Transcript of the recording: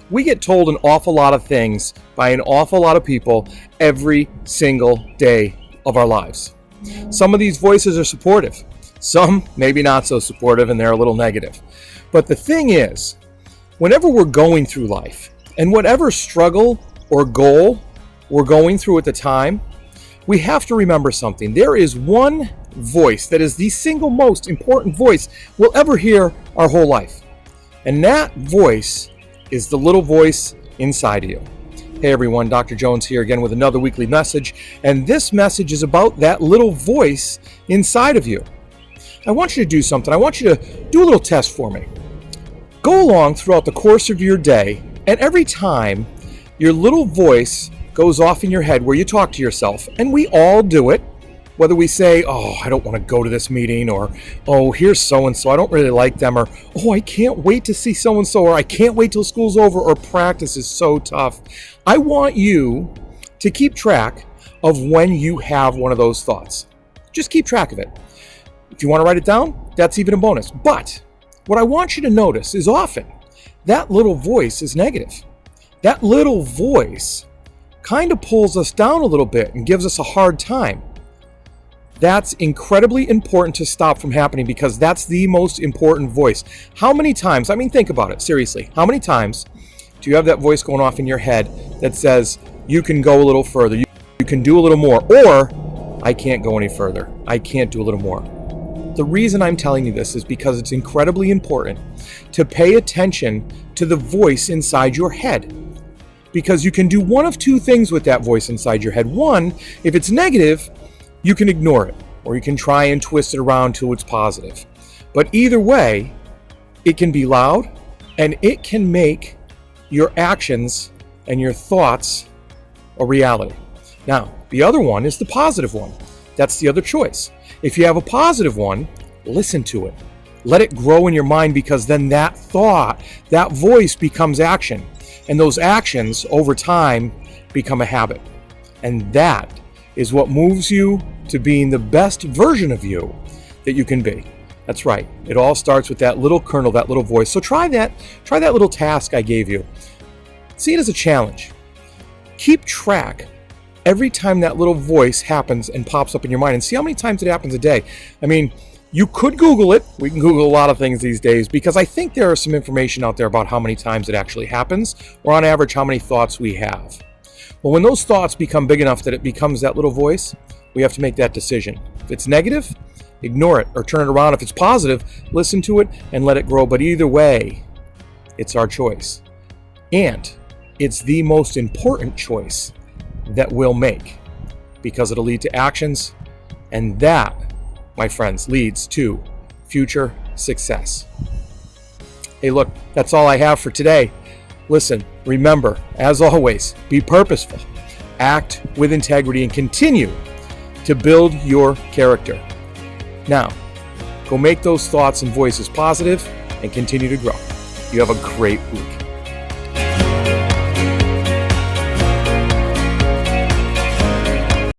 We get told an awful lot of things by an awful lot of people every single day of our lives. Some of these voices are supportive. Some maybe not so supportive, and they're a little negative. But the thing is, whenever we're going through life, and whatever struggle or goal we're going through at the time, we have to remember something. There is one voice that is the single most important voice we'll ever hear our whole life. And that voice is the little voice inside of you. Hey everyone, Dr. Jones here again with another weekly message. And this message is about that little voice inside of you. I want you to do something. I want you to do a little test for me. Go along throughout the course of your day, and every time your little voice goes off in your head where you talk to yourself, and we all do it, whether we say, oh, I don't want to go to this meeting, or, oh, here's so-and-so, I don't really like them, or, oh, I can't wait to see so-and-so, or I can't wait till school's over, or practice is so tough. I want you to keep track of when you have one of those thoughts. Just keep track of it. If you want to write it down, that's even a bonus. But what I want you to notice is often that little voice is negative. That little voice kind of pulls us down a little bit and gives us a hard time. That's incredibly important to stop from happening, because that's the most important voice. How many times, think about it, seriously. How many times do you have that voice going off in your head that says, you can go a little further, you can do a little more, or I can't go any further, I can't do a little more? The reason I'm telling you this is because it's incredibly important to pay attention to the voice inside your head. Because you can do one of two things with that voice inside your head. One, if it's negative, you can ignore it, or you can try and twist it around till it's positive. But either way, it can be loud, and it can make your actions and your thoughts a reality. Now, the other one is the positive one. That's the other choice. If you have a positive one, listen to it. Let it grow in your mind, because then that thought, that voice becomes action. And those actions over time become a habit. And that is what moves you to being the best version of you that you can be. That's right. It all starts with that little kernel, that little voice. So try that little task I gave you. See it as a challenge. Keep track every time that little voice happens and pops up in your mind, and see how many times it happens a day. You could Google it. We can Google a lot of things these days, because I think there is some information out there about how many times it actually happens, or on average how many thoughts we have. Well, when those thoughts become big enough that it becomes that little voice, we have to make that decision. If it's negative, ignore it or turn it around. If it's positive, listen to it and let it grow. But either way, it's our choice. And it's the most important choice that we'll make, because it'll lead to actions, and that, my friends, leads to future success. Hey, look, that's all I have for today. Listen, remember, as always, be purposeful, act with integrity, and continue to build your character. Now, go make those thoughts and voices positive and continue to grow. You have a great week.